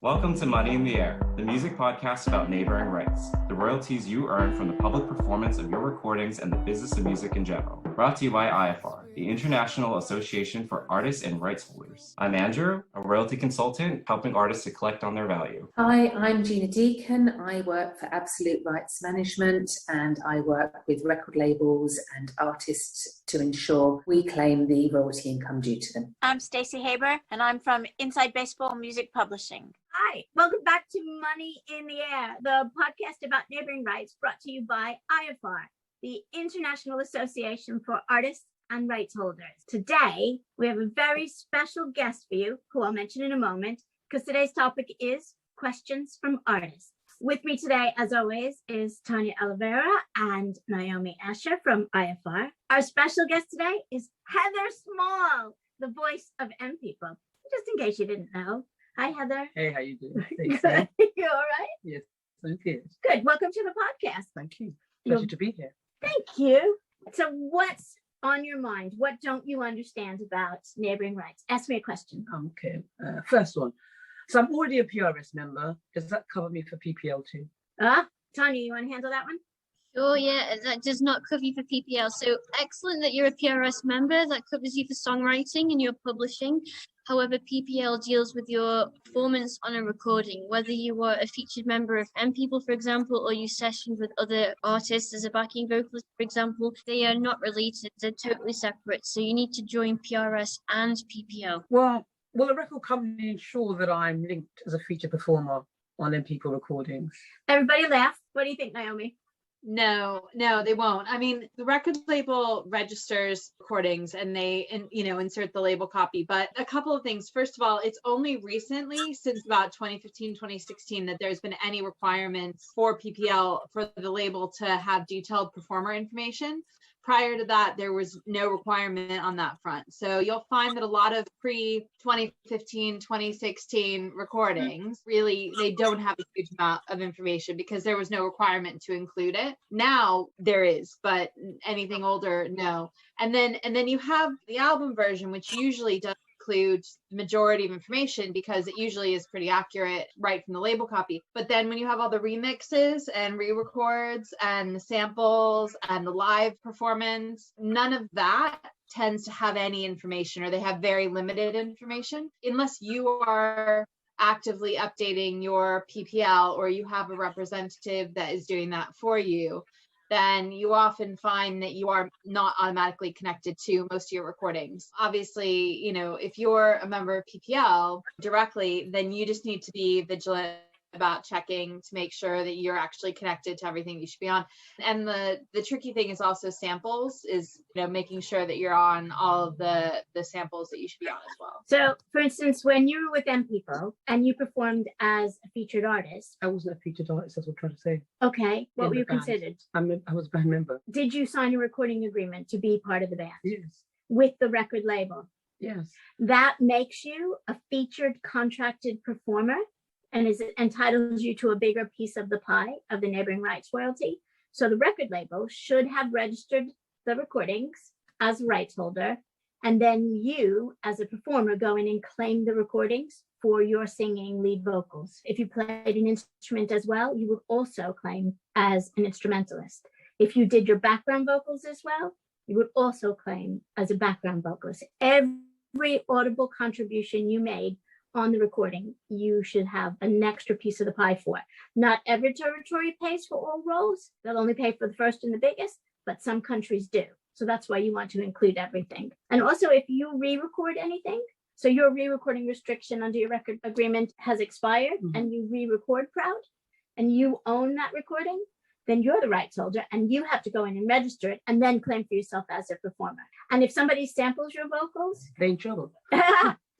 Welcome to Money in the Air, the music podcast about neighboring rights, the royalties you earn from the public performance of your recordings and the business of music in general. Brought to you by IFR, the International Association for Artists and Rights Holders. I'm Andrew, a royalty consultant helping artists to collect on their value. Hi, I'm Gina Deacon. I work for Absolute Rights Management and I work with record labels and artists to ensure we claim the royalty income due to them. I'm Stacey Haber and I'm from Inside Baseball Music Publishing. Hi, welcome back to Money in the Air, the podcast about neighboring rights brought to you by IFR, the International Association for Artists and Rights Holders. Today, we have a very special guest for you, who I'll mention in a moment, because today's topic is questions from artists. With me today, as always, is Tanya Oliveira and Naomi Asher from IFR. Our special guest today is Heather Small, the voice of M People, just in case you didn't know. Hi, Heather. Hey, how you doing? Good. You all right? Yes, I'm good. Good. Welcome to the podcast. Thank you. Pleasure to be here. Thank you. So what's on your mind? What don't you understand about neighboring rights? Ask me a question. Okay. First one. So I'm already a PRS member. Does that cover me for PPL too? Tanya, you want to handle that one? Sure, yeah, that does not cover you for PPL. So excellent that you're a PRS member. That covers you for songwriting and your publishing. However, PPL deals with your performance on a recording, whether you are a featured member of M People, for example, or you sessioned with other artists as a backing vocalist, for example. They are not related. They're totally separate. So you need to join PRS and PPL. Well, will a record company ensure that I'm linked as a featured performer on M People recordings? Everybody laugh. What do you think, Naomi? No, they won't. I mean, the record label registers recordings and they, insert the label copy. But a couple of things. First of all, it's only recently, since about 2015, 2016, that there's been any requirements for PPL for the label to have detailed performer information. Prior to that, there was no requirement on that front. So you'll find that a lot of pre-2015, 2016 recordings, really, they don't have a huge amount of information because there was no requirement to include it. Now there is, but anything older, no. And then you have the album version, which usually does include the majority of information because it usually is pretty accurate right from the label copy. But then when you have all the remixes and re-records and the samples and the live performance, none of that tends to have any information, or they have very limited information unless you are actively updating your PPL or you have a representative that is doing that for you. Then you often find that you are not automatically connected to most of your recordings. Obviously, if you're a member of PPL directly, then you just need to be vigilant about checking to make sure that you're actually connected to everything you should be on. And the tricky thing is also samples, is making sure that you're on all of the samples that you should be on as well. So, for instance, when you were with M People and you performed as a featured artist. I wasn't a featured artist, that's what I'm trying to say. Okay, what were you considered? I was a band member. Did you sign a recording agreement to be part of the band? Yes. With the record label? Yes. That makes you a featured contracted performer and entitles you to a bigger piece of the pie of the neighboring rights royalty. So the record label should have registered the recordings as a rights holder, and then you, as a performer, go in and claim the recordings for your singing lead vocals. If you played an instrument as well, you would also claim as an instrumentalist. If you did your background vocals as well, you would also claim as a background vocalist. Every audible contribution you made on the recording, you should have an extra piece of the pie for. Not every territory pays for all roles. They'll only pay for the first and the biggest, but some countries do. So that's why you want to include everything. And also, if you re-record anything, so your re-recording restriction under your record agreement has expired, and you re-record Proud, and you own that recording, then you're the rights holder and you have to go in and register it and then claim for yourself as a performer. And if somebody samples your vocals, They're in trouble.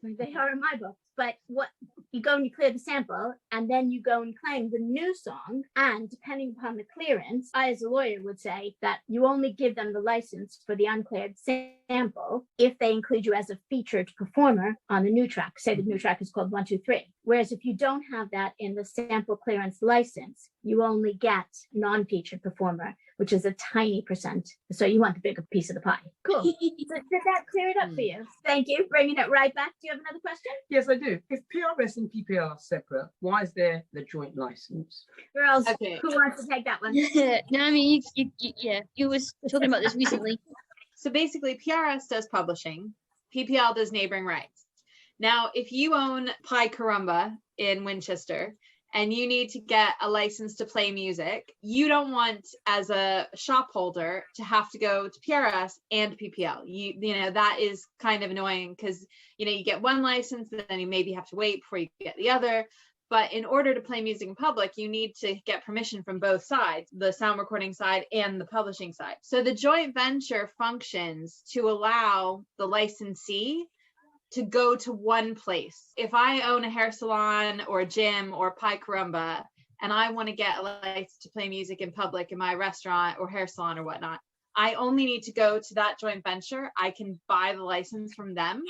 They are in my book. But what you go and you clear the sample, and then you go and claim the new song. And depending upon the clearance, I, as a lawyer, would say that you only give them the license for the uncleared sample if they include you as a featured performer on the new track. Say the new track is called 1, 2, 3. Whereas if you don't have that in the sample clearance license, you only get non-featured performer which is a tiny percent. So you want the bigger piece of the pie. Cool. So did that clear it up for you? Thank you. Bringing it right back. Do you have another question? Yes, I do. If PRS and PPL are separate, why is there the joint license? Girls, Okay. who wants to take that one? No, I mean, you was talking about this recently. So basically, PRS does publishing, PPL does neighboring rights. Now, if you own Pi Carumba in Winchester and you need to get a license to play music, you don't want, as a shop holder, to have to go to PRS and PPL. You know, that is kind of annoying because, you know, you get one license, then you maybe have to wait before you get the other. But in order to play music in public, you need to get permission from both sides, the sound recording side and the publishing side. So the joint venture functions to allow the licensee to go to one place. If I own a hair salon or a gym or Pi Carumba, and I want to get a license to play music in public in my restaurant or hair salon or whatnot, I only need to go to that joint venture. I can buy the license from them,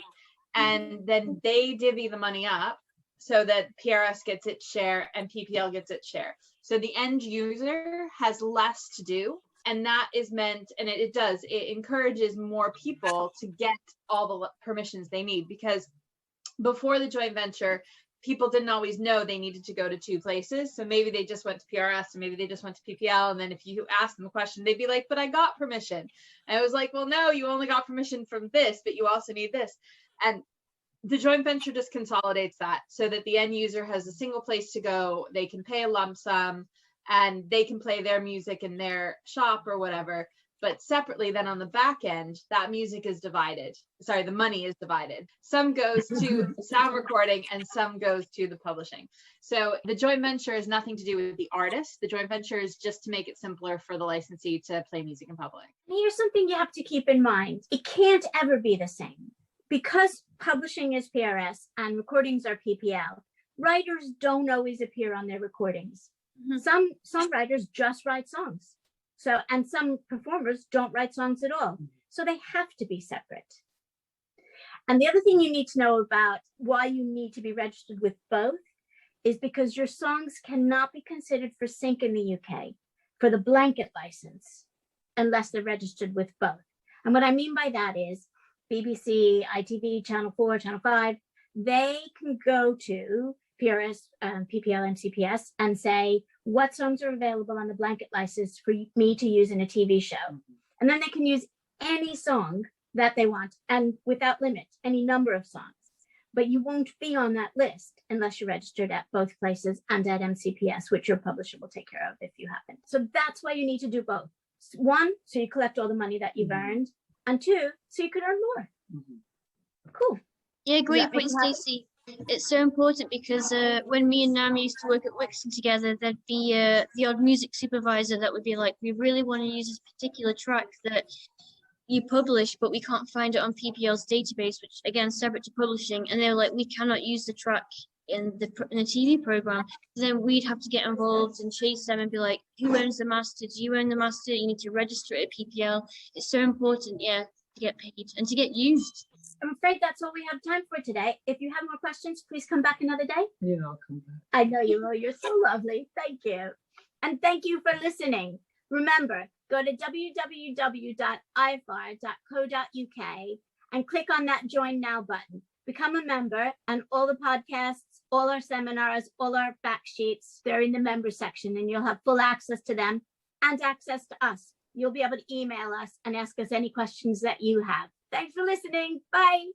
and then they divvy the money up so that PRS gets its share and PPL gets its share. So the end user has less to do. And that is meant, and it encourages more people to get all the permissions they need, because before the joint venture, people didn't always know they needed to go to two places. So maybe they just went to PRS and maybe they just went to PPL. And then if you ask them a question, they'd be like, but I got permission. And I was like, well, no, you only got permission from this, but you also need this. And the joint venture just consolidates that so that the end user has a single place to go. They can pay a lump sum and they can play their music in their shop or whatever. But separately, then on the back end, that music is divided. Sorry, the money is divided. Some goes to sound recording and some goes to the publishing. So the joint venture has nothing to do with the artist. The joint venture is just to make it simpler for the licensee to play music in public. Here's something you have to keep in mind. It can't ever be the same. Because publishing is PRS and recordings are PPL, writers don't always appear on their recordings. Mhm. Some writers just write songs. So, and some performers don't write songs at all. So they have to be separate. And the other thing you need to know about why you need to be registered with both is because your songs cannot be considered for sync in the UK for the blanket license unless they're registered with both. And what I mean by that is BBC, ITV, Channel 4, Channel 5, they can go to PRS, PPL, and CPS and say, what songs are available on the blanket license for me to use in a TV show? And then they can use any song that they want and without limit, any number of songs. But you won't be on that list unless you're registered at both places and at MCPS, which your publisher will take care of if you happen. So that's why you need to do both. One, so you collect all the money that you've earned, and two, so you can earn more. Cool. Yeah, great that make point, you happy? Stacey. It's so important because when me and Nam used to work at Wixon together, there'd be the odd music supervisor that would be like, we really want to use this particular track that you publish, but we can't find it on PPL's database, which again, is separate to publishing. And they were like, we cannot use the track in the TV program. Then we'd have to get involved and chase them and be like, who owns the master? Do you own the master? You need to register it at PPL. It's so important, yeah, to get paid and to get used. I'm afraid that's all we have time for today. If you have more questions, please come back another day. Yeah, I'll come back. I know you will. You're so lovely. Thank you. And thank you for listening. Remember, go to www.ifr.co.uk and click on that Join Now button. Become a member, and all the podcasts, all our seminars, all our fact sheets, they're in the member section, and you'll have full access to them and access to us. You'll be able to email us and ask us any questions that you have. Thanks for listening. Bye.